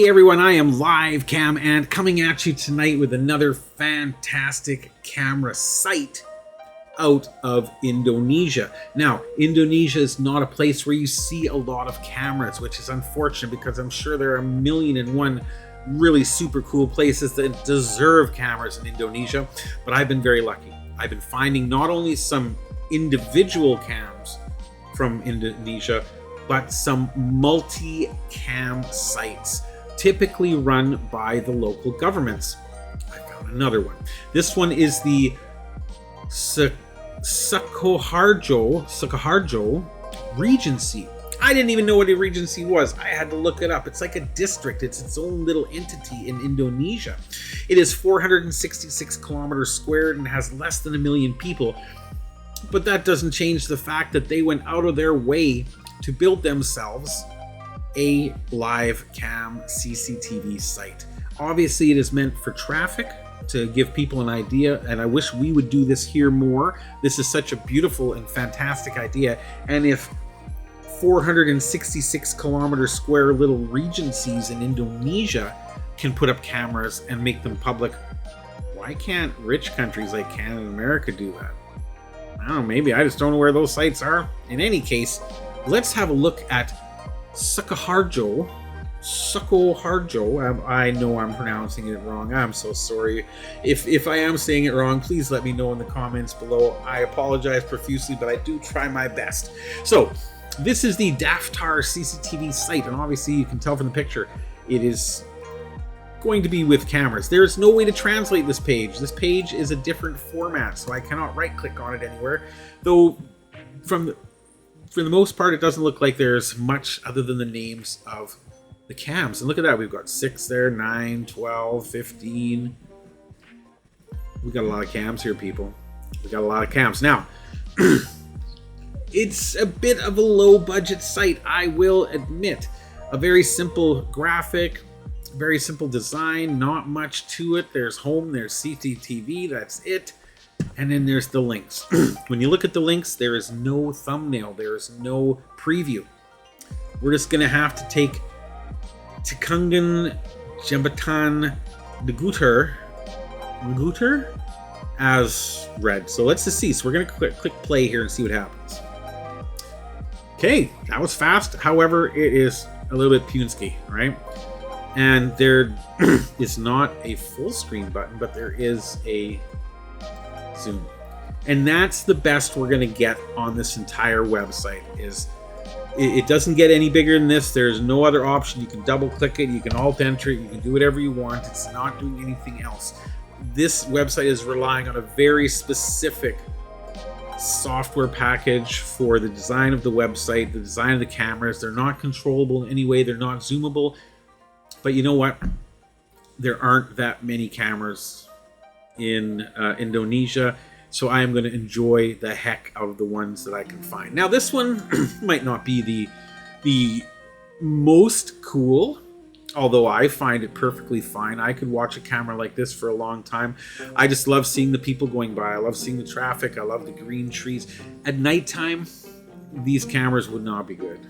Hey everyone, I am livecamant coming at you tonight with another fantastic camera site out of Indonesia. Now, Indonesia is not a place where you see a lot of cameras, which is unfortunate because I'm sure there are a million and one really super cool places that deserve cameras in Indonesia, but I've been very lucky. I've been finding not only some individual cams from Indonesia, but some multi-cam sites, typically run by the local governments. I found another one. This one is the Sukoharjo Regency. I didn't even know what a regency was. I had to look it up. It's like a district. It's its own little entity in Indonesia. It is 466 kilometers squared and has less than 1 million people. But that doesn't change the fact that they went out of their way to build themselves a live cam CCTV site. Obviously, it is meant for traffic, to give people an idea, and I wish we would do this here more. This is such a beautiful and fantastic idea, and if 466 kilometer square little regencies in Indonesia can put up cameras and make them public, why can't rich countries like Canada and America do that? I don't know, maybe I just don't know where those sites are. In any case, let's have a look at Sukoharjo. I know I'm pronouncing it wrong. I'm so sorry. If I am saying it wrong, please let me know in the comments below. I apologize profusely, but I do try my best. So, this is the Daftar CCTV site, and obviously you can tell from the picture, it is going to be with cameras. There's no way to translate this page. This page is a different format, so I cannot right-click on it anywhere. Though, for the most part, it doesn't look like there's much other than the names of the cams. And look at that, we've got 6 there, 9, 12, 15. We got a lot of cams here, people. We got a lot of cams. Now, it's a bit of a low-budget site, I will admit. A very simple graphic, very simple design, not much to it. There's home, there's CCTV, that's it. And then there's the links. When you look at the links, there is no thumbnail, there is no preview. We're just gonna have to take Tikungan Jembatan Nguter as read. So let's just see. So we're gonna click play here and see what happens. Okay, that was fast. However, it is a little bit punsky, right? And there is not a full screen button, but there is a zoom. And that's the best we're going to get on this entire website. Is it doesn't get any bigger than this. There's no other option. You can double click it, you can alt enter it, you can do whatever you want. It's not doing anything else. This website is relying on a very specific software package for the design of the website, the design of the cameras. They're not controllable in any way. They're not zoomable. But you know what? There aren't that many cameras in Indonesia, so I am going to enjoy the heck out of the ones that I can find. Now, this one might not be the most cool, although I find it perfectly fine. I could watch a camera like this for a long time. I just love seeing the people going by. I love seeing the traffic. I love the green trees. At nighttime, these cameras would not be good.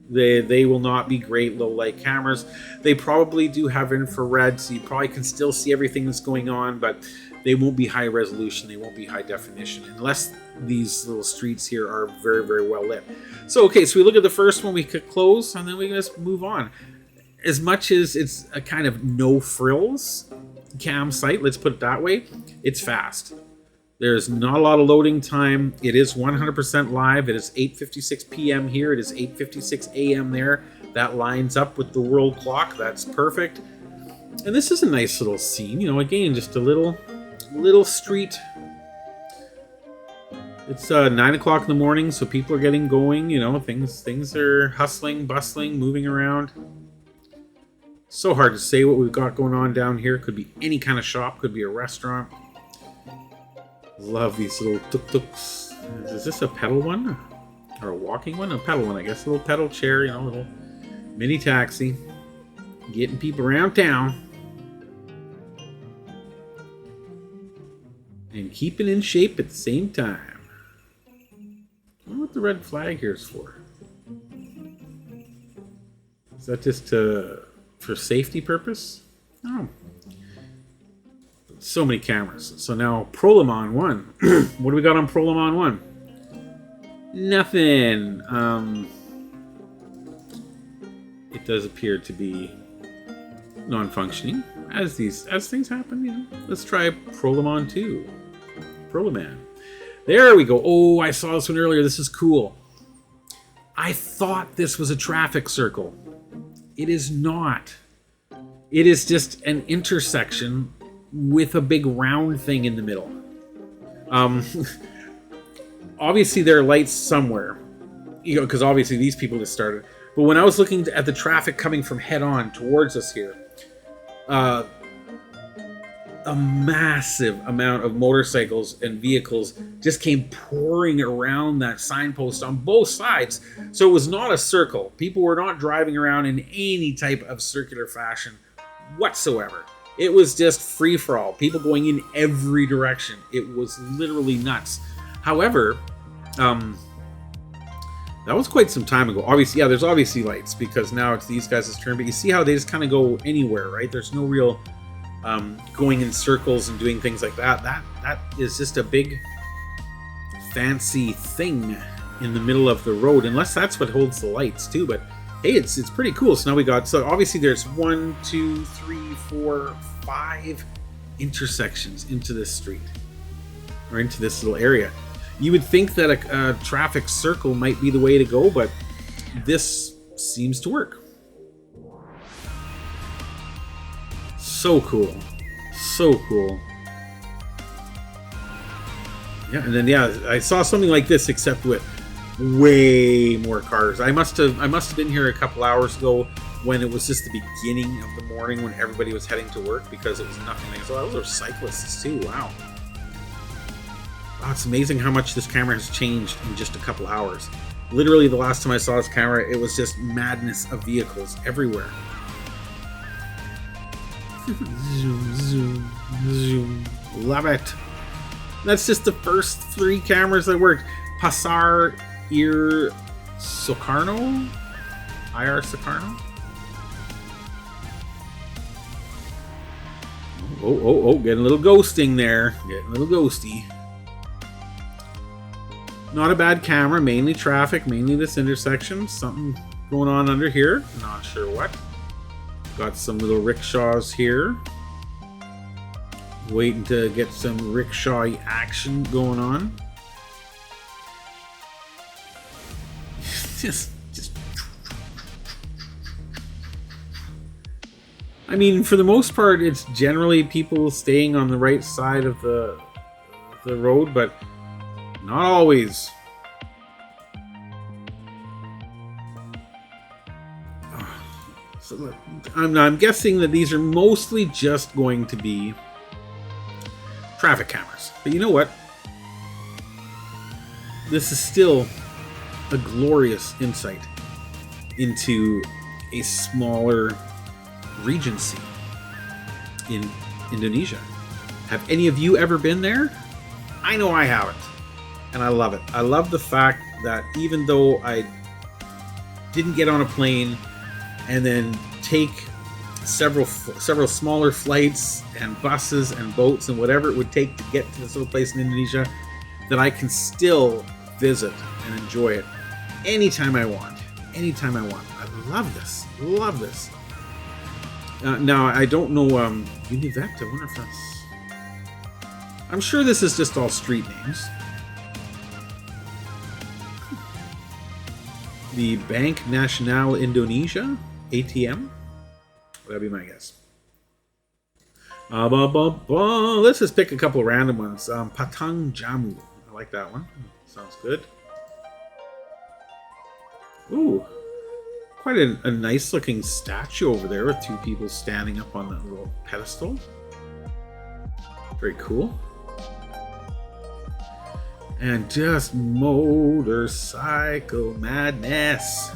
They will not be great low light cameras. They probably do have infrared, so you probably can still see everything that's going on, but they won't be high resolution. They won't be high definition unless these little streets here are very, very well lit. So, okay, so we look at the first one, we could close, and then we can just move on. As much as it's a kind of no frills cam site, let's put it that way, it's fast. There's not a lot of loading time. It is 100% live. It is 8:56 p.m. here. It is 8:56 a.m. there. That lines up with the world clock. That's perfect. And this is a nice little scene. You know, again, just a little street. It's 9 o'clock in the morning, so people are getting going. You know, things are hustling, bustling, moving around. So hard to say what we've got going on down here. Could be any kind of shop. Could be a restaurant. Love these little tuk-tuks. Is this a pedal one? Or a walking one? A pedal one, I guess. A little pedal chair, you know, a little mini taxi. Getting people around town. And keeping in shape at the same time. I wonder what the red flag here is for. Is that just to For safety purpose? Oh. So many cameras. So now Prolemon 1. What do we got on Prolemon 1? Nothing. It does appear to be non-functioning. As things happen, you know. Let's try Prolemon 2. Proleman. There we go. Oh, I saw this one earlier. This is cool. I thought this was a traffic circle. It is not. It is just an intersection with a big round thing in the middle. Obviously there are lights somewhere, you know, because obviously these people just started. But when I was looking at the traffic coming from head on towards us here, a massive amount of motorcycles and vehicles just came pouring around that signpost on both sides. So it was not a circle. People were not driving around in any type of circular fashion whatsoever. It was just free-for-all. People going in every direction. It was literally nuts. However, that was quite some time ago. Obviously, yeah, there's obviously lights because now it's these guys' turn. But you see how they just kind of go anywhere, right? There's no real going in circles and doing things like that. That is just a big fancy thing in the middle of the road, unless that's what holds the lights too. But hey, it's pretty cool. So now we got, so obviously there's 1, 2, 3, 4, 5 intersections into this street or into this little area. You would think that a traffic circle might be the way to go, but this seems to work. So cool. So cool. Yeah, and then yeah, I saw something like this except with way more cars. I must have been here a couple hours ago when it was just the beginning of the morning when everybody was heading to work, because it was nothing like so. Those are cyclists too. Wow. Wow, it's amazing how much this camera has changed in just a couple hours. Literally, the last time I saw this camera, it was just madness of vehicles everywhere. Zoom, zoom, zoom. Love it. That's just the first 3 cameras that worked. Pasar Ir Sukoharjo? IR Sukoharjo? Oh, getting a little ghosting there. Getting a little ghosty. Not a bad camera, mainly traffic, mainly this intersection. Something going on under here. Not sure what. Got some little rickshaws here. Waiting to get some rickshaw action going on. just I mean, for the most part, it's generally people staying on the right side of the road, but not always. So I'm guessing that these are mostly just going to be traffic cameras. But you know what? This is still a glorious insight into a smaller regency in Indonesia. Have any of you ever been there? I know I haven't. And I love it. I love the fact that even though I didn't get on a plane and then take several smaller flights and buses and boats and whatever it would take to get to this little place in Indonesia, that I can still visit and enjoy it anytime I want. Anytime I want. I love this. Love this. Now, I don't know, Univet, I wonder if that's... I'm sure this is just all street names. The Bank Nasional Indonesia, ATM? That'd be my guess. Let's just pick a couple random ones. Patang Jamu. I like that one. Sounds good. Ooh. Quite a nice looking statue over there with 2 people standing up on that little pedestal. Very cool. And just motorcycle madness.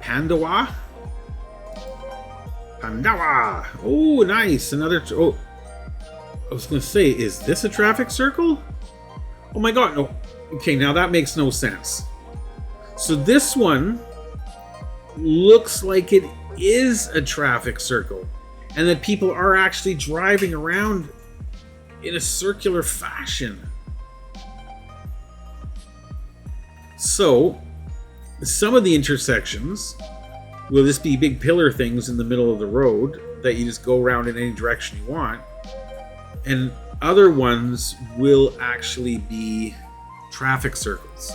Pandawa? Pandawa! Oh, nice. Another... Oh, I was going to say, is this a traffic circle? Oh my god, no. Okay, now that makes no sense. So this one looks like it is a traffic circle, and that people are actually driving around in a circular fashion. So, some of the intersections will just be big pillar things in the middle of the road that you just go around in any direction you want. And other ones will actually be traffic circles.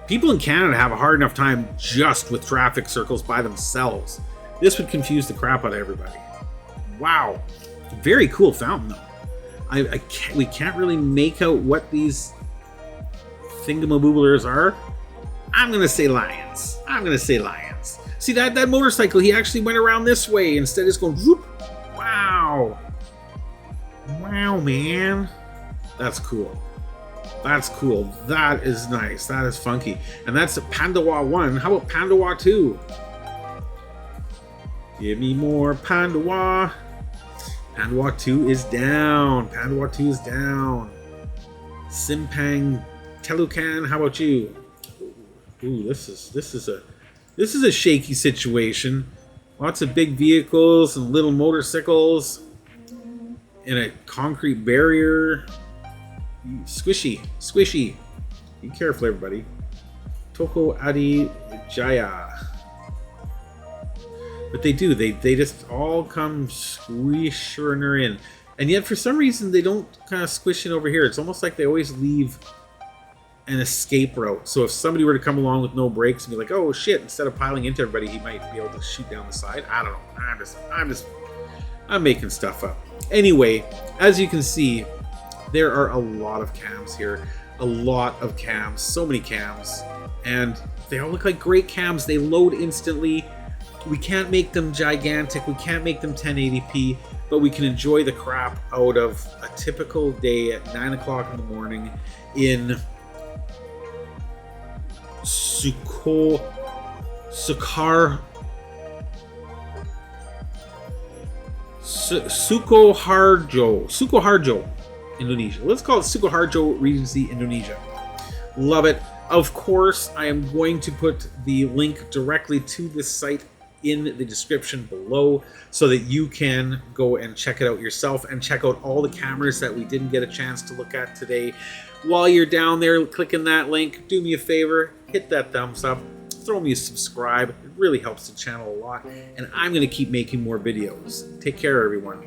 People in Canada have a hard enough time just with traffic circles by themselves. This would confuse the crap out of everybody. Wow. Very cool fountain, though. We can't really make out what these thingamabooblers are. I'm going to say lions. I'm going to say lions. See, that motorcycle, he actually went around this way instead of just going whoop. Wow. Wow, man. That's cool. That's cool. That is nice. That is funky. And that's Pandawa 1. How about Pandawa 2? Give me more Pandawa. Pandawa 2 is down. Pandawa 2 is down. Simpang Telukan, how about you? Ooh, this is a shaky situation. Lots of big vehicles and little motorcycles in a concrete barrier. Squishy. Be careful, everybody. Toko Adi Jaya. But they do. They just all come squishing in. And yet, for some reason, they don't kind of squish in over here. It's almost like they always leave an escape route. So if somebody were to come along with no brakes and be like, oh shit, instead of piling into everybody, he might be able to shoot down the side. I don't know. I'm making stuff up. Anyway, as you can see, there are a lot of cams here. A lot of cams. So many cams. And they all look like great cams. They load instantly. We can't make them gigantic. We can't make them 1080p. But we can enjoy the crap out of a typical day at 9 o'clock in the morning in Sukoharjo, Indonesia. Let's call it Sukoharjo Regency Indonesia. Love it. Of course, I am going to put the link directly to this site in the description below so that you can go and check it out yourself and check out all the cameras that we didn't get a chance to look at today. While you're down there clicking that link, do me a favor, hit that thumbs up, throw me a subscribe. It really helps the channel a lot, and I'm going to keep making more videos. Take care, everyone.